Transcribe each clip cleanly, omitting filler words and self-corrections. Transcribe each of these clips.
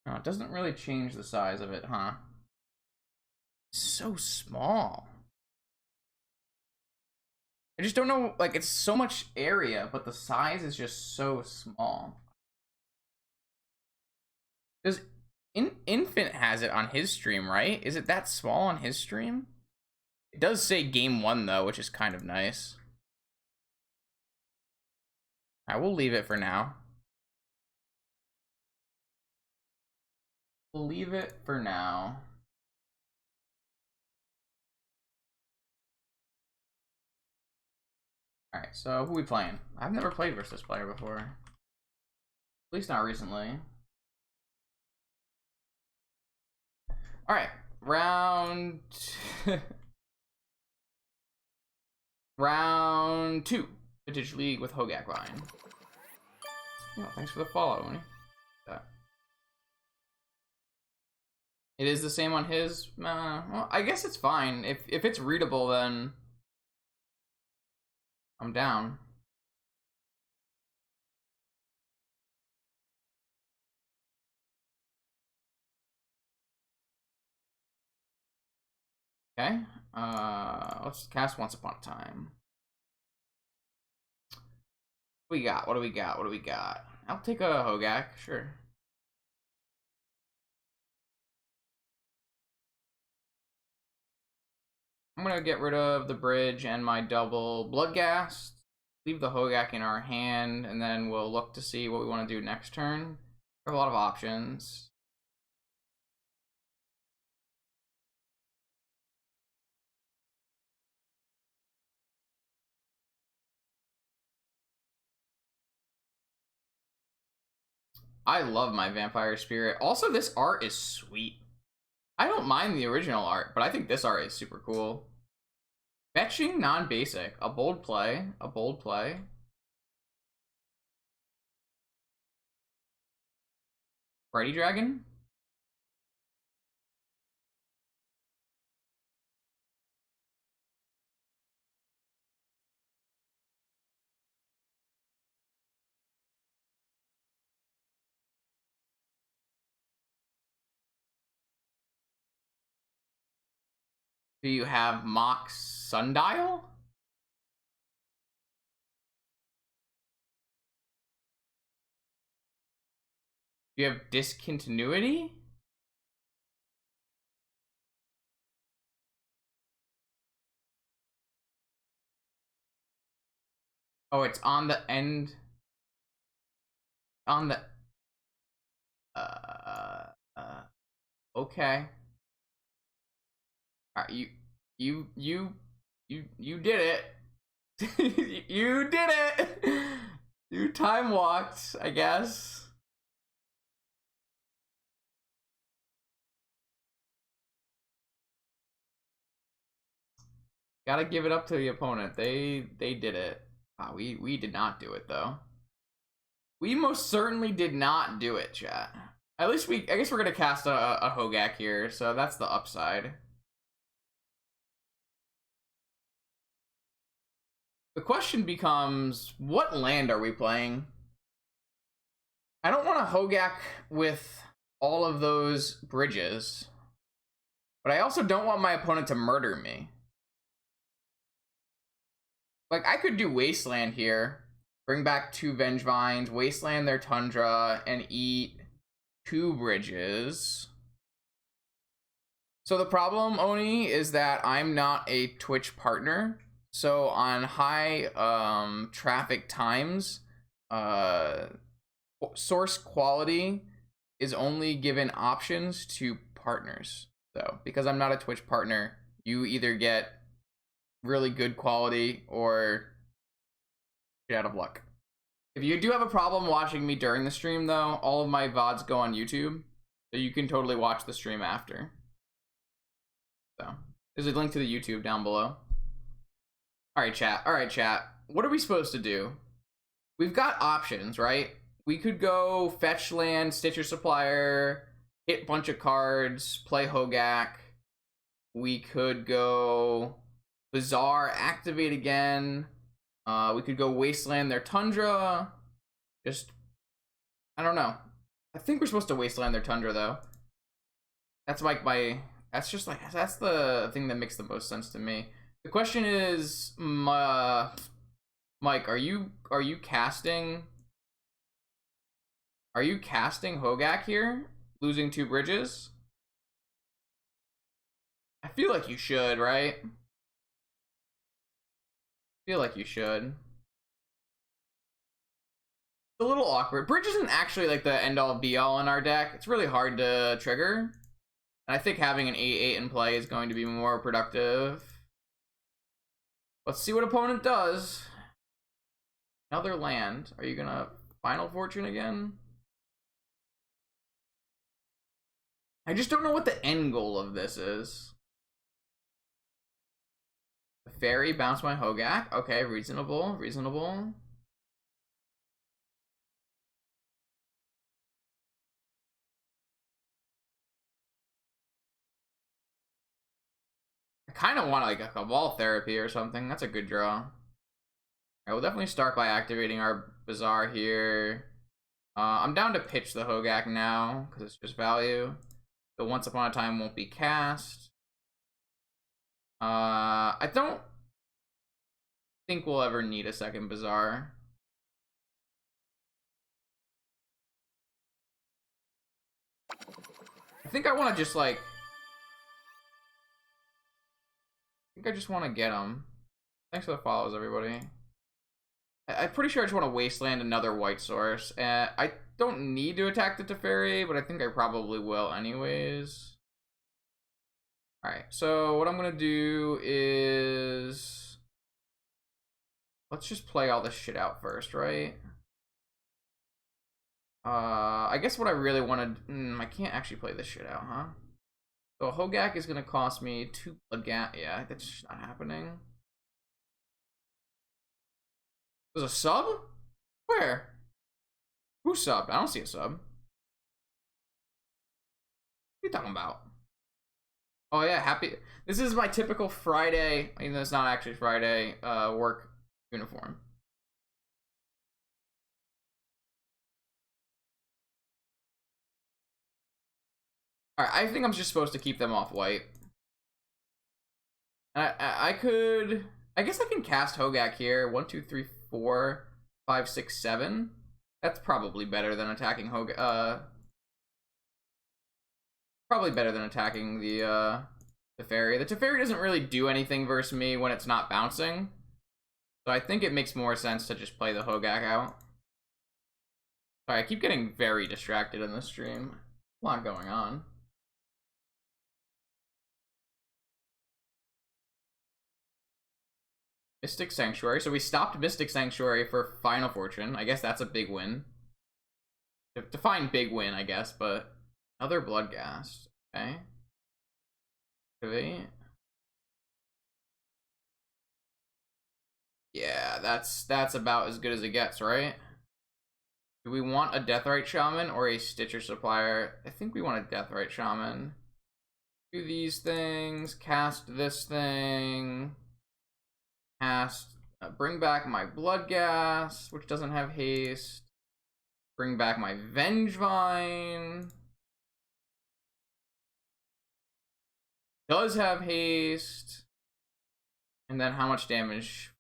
No, it doesn't really change the size of it, huh? So small. I just don't know, like, it's so much area, but the size is just so small. Does Infant has it on his stream, right? Is it that small on his stream? It does say game 1 though, which is kind of nice. I will leave it for now. We'll leave it for now. Alright, so who are we playing? I've never played versus this player before. At least not recently. Alright, round... round 2. Vintage League with HogaakVine. Oh, thanks for the follow, Oni. It is the same on his. Well, I guess it's fine. If it's readable, then I'm down. Okay. Let's cast Once Upon a Time. What do we got? What do we got? What do we got? I'll take a Hogaak, sure. I'm gonna get rid of the bridge and my double Bloodghast. Leave the Hogaak in our hand, and then we'll look to see what we want to do next turn. We have a lot of options. I love my Vampire Spirit. Also, this art is sweet. I don't mind the original art, but I think this art is super cool. Fetching non-basic. A bold play. A bold play. Brighty Dragon. Do you have Mock Sundial? Do you have Discontinuity? Oh, it's on the end. On the... Okay. Alright, you did it. You did it. You time walked, I guess. Gotta give it up to the opponent. They did it. Wow, we did not do it though. We most certainly did not do it, chat. At least I guess we're gonna cast a Hogaak here, so that's the upside. The question becomes, what land are we playing? I don't want a Hogaak with all of those bridges, but I also don't want my opponent to murder me. Like, I could do Wasteland here, bring back 2 Vengevines, Wasteland their Tundra, and eat 2 bridges. So the problem, Oni, is that I'm not a Twitch partner. So on high traffic times, source quality is only given options to partners. So because I'm not a Twitch partner, you either get really good quality or get out of luck. If you do have a problem watching me during the stream though, all of my VODs go on YouTube, so you can totally watch the stream after. So there's a link to the YouTube down below. All right, chat. What are we supposed to do? We've got options, right? We could go fetch land, Stitcher Supplier, hit a bunch of cards, play Hogaak. We could go Bazaar, activate again. We could go Wasteland their Tundra. Just, I don't know. I think we're supposed to wasteland their tundra though. That's like that's just like, that's the thing that makes the most sense to me. The question is, Mike, are you casting? Are you casting Hogaak here? Losing 2 bridges? I feel like you should, right? I feel like you should. It's a little awkward. Bridge isn't actually like the end-all be-all in our deck. It's really hard to trigger. And I think having an 8/8 in play is going to be more productive. Let's see what opponent does. Another land. Are you gonna Final Fortune again? I just don't know what the end goal of this is. The fairy, bounce my Hogaak. Okay, reasonable, reasonable. I kind of want like a Cabal Therapy or something. That's a good draw. I will definitely start by activating our Bazaar here. I'm down to pitch the Hogaak now because it's just value. The Once Upon a Time won't be cast. I don't think we'll ever need a second Bazaar. I think I want to just like... I think I just want to get them. Thanks for the follows, everybody. I'm pretty sure I just want to wasteland another white source. I don't need to attack the Teferi, but I think I probably will anyways. Alright, so what I'm going to do is... let's just play all this shit out first, right? I guess what I really want to... I can't actually play this shit out, huh? So Hogaak is going to cost me 2 blood gas. Yeah, that's just not happening. There's a sub? Where? Who subbed? I don't see a sub. What are you talking about? Oh yeah, happy. This is my typical Friday, even though it's not actually Friday, work uniform. Alright, I think I'm just supposed to keep them off white. I could... I guess I can cast Hogaak here. 1, 2, 3, 4, 5, 6, 7. That's probably better than attacking Hogaak. Probably better than attacking the Teferi. The Teferi doesn't really do anything versus me when it's not bouncing. So I think it makes more sense to just play the Hogaak out. Sorry, I keep getting very distracted in this stream. A lot going on. Mystic Sanctuary. So we stopped Mystic Sanctuary for Final Fortune. I guess that's a big win. Define big win, I guess, but another Bloodghast. Okay. Activate. Yeah, that's about as good as it gets, right? Do we want a Deathrite Shaman or a Stitcher Supplier? I think we want a Deathrite Shaman. Do these things, cast this thing. Cast, bring back my Bloodghast, which doesn't have haste. Bring back my Vengevine. Does have haste. And then how much damage?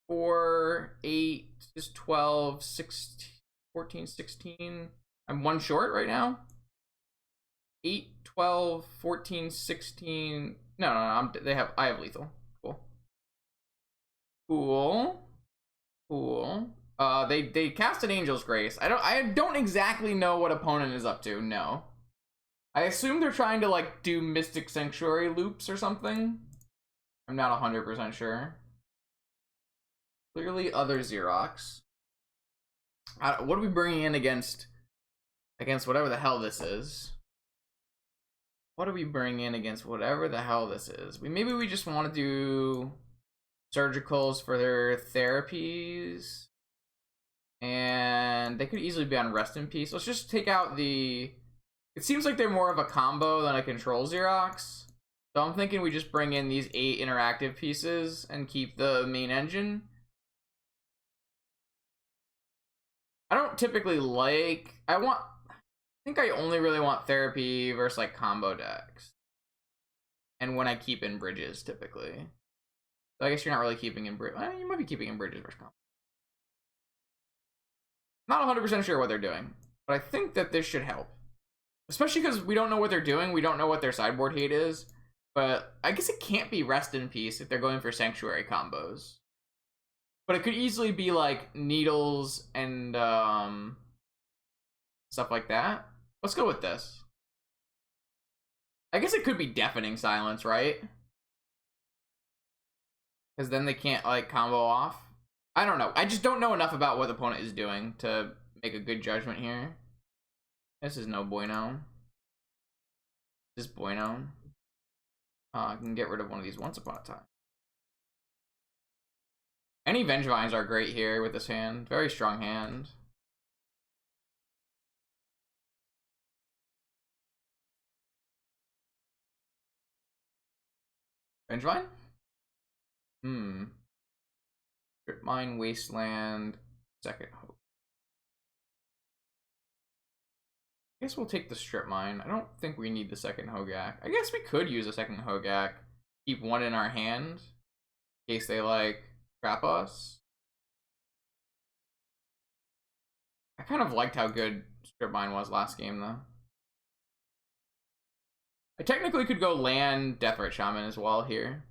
4, 8, just 12, 16, 14, 16. I'm 1 short right now. 8, 12, 14, 16. No, I have lethal. Cool. They cast an Angel's Grace. I don't exactly know what opponent is up to. No, I assume they're trying to like do Mystic Sanctuary loops or something. I'm not 100% sure. Clearly, other Xerox. What are we bringing in against whatever the hell this is? What do we bring in against whatever the hell this is? Maybe we just want to do surgicals for their therapies, and they could easily be on Rest in Peace. Let's just take out the... It seems like they're more of a combo than a control Xerox, so I'm thinking we just bring in these 8 interactive pieces and keep the main engine. I don't typically like... think I only really want therapy versus like combo decks. And when I keep in bridges, typically. So I guess you're not really keeping in bridges. Well, you might be keeping in bridges versus combo. Not 100% sure what they're doing, but I think that this should help. Especially because we don't know what they're doing. We don't know what their sideboard hate is. But I guess it can't be Rest in Peace if they're going for Sanctuary combos. But it could easily be like Needles and stuff like that. Let's go with this. I guess it could be Deafening Silence, right? Because then they can't like combo off. I don't know. I just don't know enough about what the opponent is doing to make a good judgment here. This is no bueno. This is bueno. I can get rid of one of these once upon a time. Any Vengevines are great here with this hand. Very strong hand. Vengevine? Strip Mine, Wasteland, second hope. I guess we'll take the Strip Mine. I don't think we need the second Hogaak. I guess we could use a second Hogaak. Keep one in our hand. In case they, like, trap us. I kind of liked how good Strip Mine was last game, though. I technically could go land Deathrite Shaman as well here.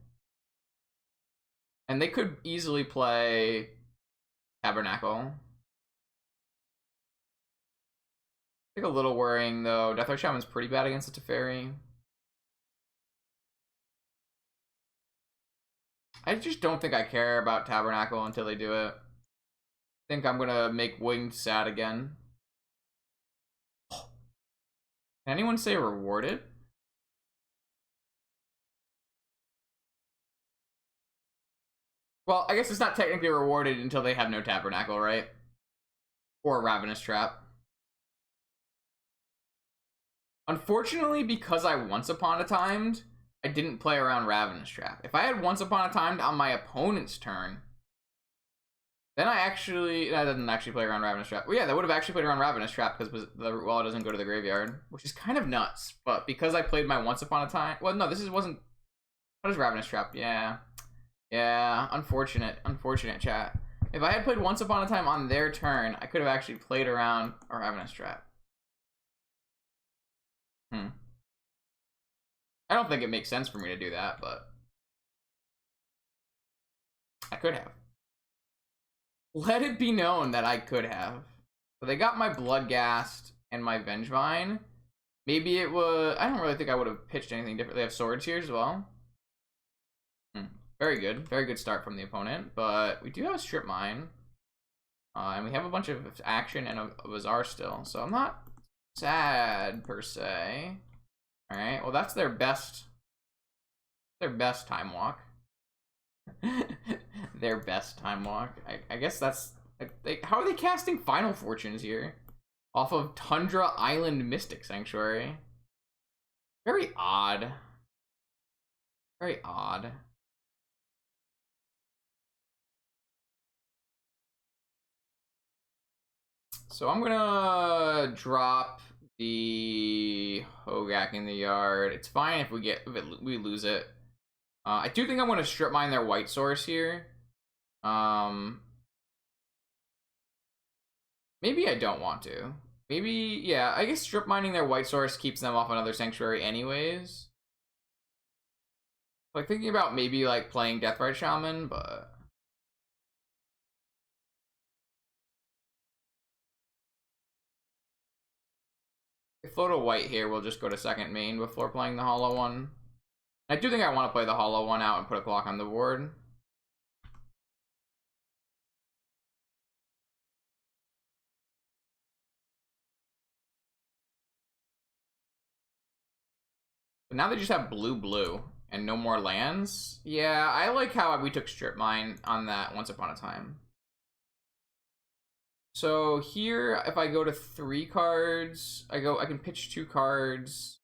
And they could easily play Tabernacle. I think a little worrying, though. Deathrite Shaman's pretty bad against the Teferi. I just don't think I care about Tabernacle until they do it. I think I'm gonna make Winged sad again. Can anyone say rewarded? Well, I guess it's not technically rewarded until they have no Tabernacle, right? Or Ravenous Trap. Unfortunately, because I Once Upon a Timed, I didn't play around Ravenous Trap. If I had Once Upon a Timed on my opponent's turn, then I didn't actually play around Ravenous Trap. Well, yeah, that would have actually played around Ravenous Trap because the Root Wallet doesn't go to the graveyard, which is kind of nuts. But because I played my Once Upon a Time, well, no, wasn't. What is Ravenous Trap? Yeah, unfortunate chat. If I had played Once Upon a Time on their turn, I could have actually played around a Ravenous Trap. I don't think it makes sense for me to do that, but I could have. Let it be known that I could have. So they got my Bloodghast and my Vengevine. Maybe it was... I don't really think I would have pitched anything different. They have swords here as well. Very good. Very good start from the opponent. But we do have a Strip Mine. And we have a bunch of action and a Bazaar still. So I'm not sad, per se. Alright, well that's their best time walk. Their best time walk. I guess that's... how are they casting Final Fortunes here? Off of Tundra Island Mystic Sanctuary. Very odd. Very odd. So I'm gonna drop the Hogaak in the yard. It's fine if we lose it. I do think I'm gonna Strip Mine their white source here. Maybe I don't want to. Maybe, yeah, I guess Strip Mining their white source keeps them off another Sanctuary anyways. Like thinking about maybe like playing Deathrite Shaman, but if float a white here, we'll just go to second main before playing the hollow one. I do think I want to play the hollow one out and put a clock on the board. But now they just have blue and no more lands. Yeah, I like how we took Strip Mine on that Once Upon a Time. So here, if I go to 3 cards, I can pitch 2 cards,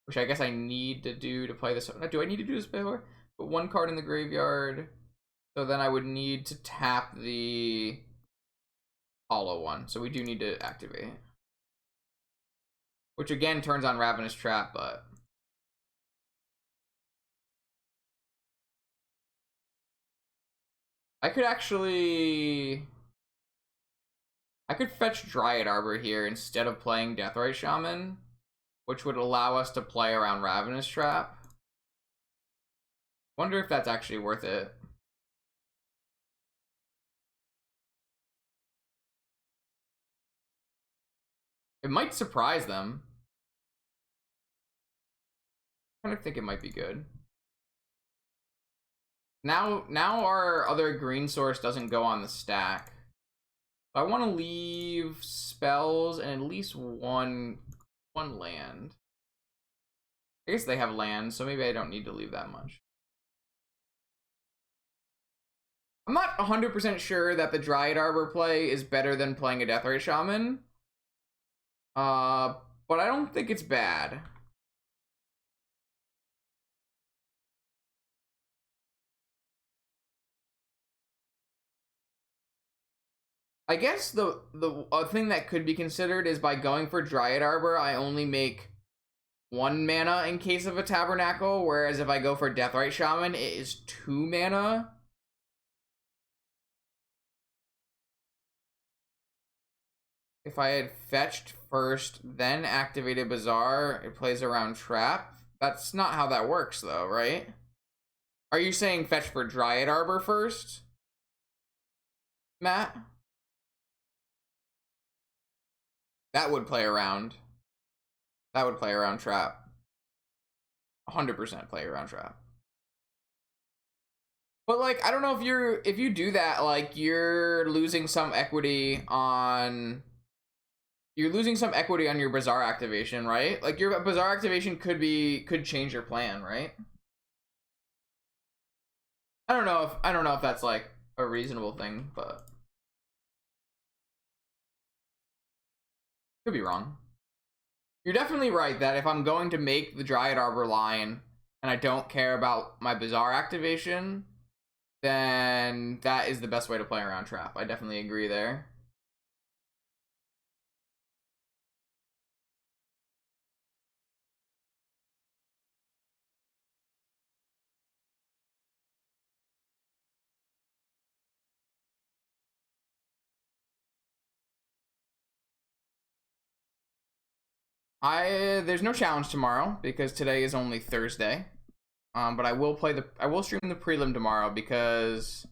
which I guess I need to do to play this. Do I need to do this before? Put 1 card in the graveyard. So then I would need to tap the hollow one. So we do need to activate. which again turns on Ravenous Trap, but I could fetch Dryad Arbor here instead of playing Deathrite Shaman, which would allow us to play around Ravenous Trap. Wonder if that's actually worth it. It might surprise them. I kind of think it might be good. Now our other green source doesn't go on the stack. I want to leave spells and at least one land. I guess they have land, so maybe I don't need to leave that much. I'm not 100% sure that the Dryad Arbor play is better than playing a Deathrite Shaman. But I don't think it's bad. I guess the thing that could be considered is by going for Dryad Arbor, I only make 1 mana in case of a Tabernacle, whereas if I go for Deathrite Shaman, it is 2 mana. If I had fetched first, then activated Bazaar, it plays around Trap. That's not how that works, though, right? Are you saying fetch for Dryad Arbor first, Matt? That would play around. That would play around Trap. 100% play around Trap. But like, I don't know if you do that, like you're losing some equity on your Bazaar activation, right? Like your Bazaar activation could change your plan, right? I don't know if that's like a reasonable thing, but could be wrong. You're definitely right that if I'm going to make the Dryad Arbor line and I don't care about my Bazaar activation, then that is the best way to play around Trap. I definitely agree there. There's no challenge tomorrow because today is only Thursday. But I will stream the prelim tomorrow because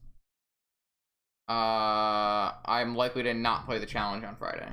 I'm likely to not play the challenge on Friday.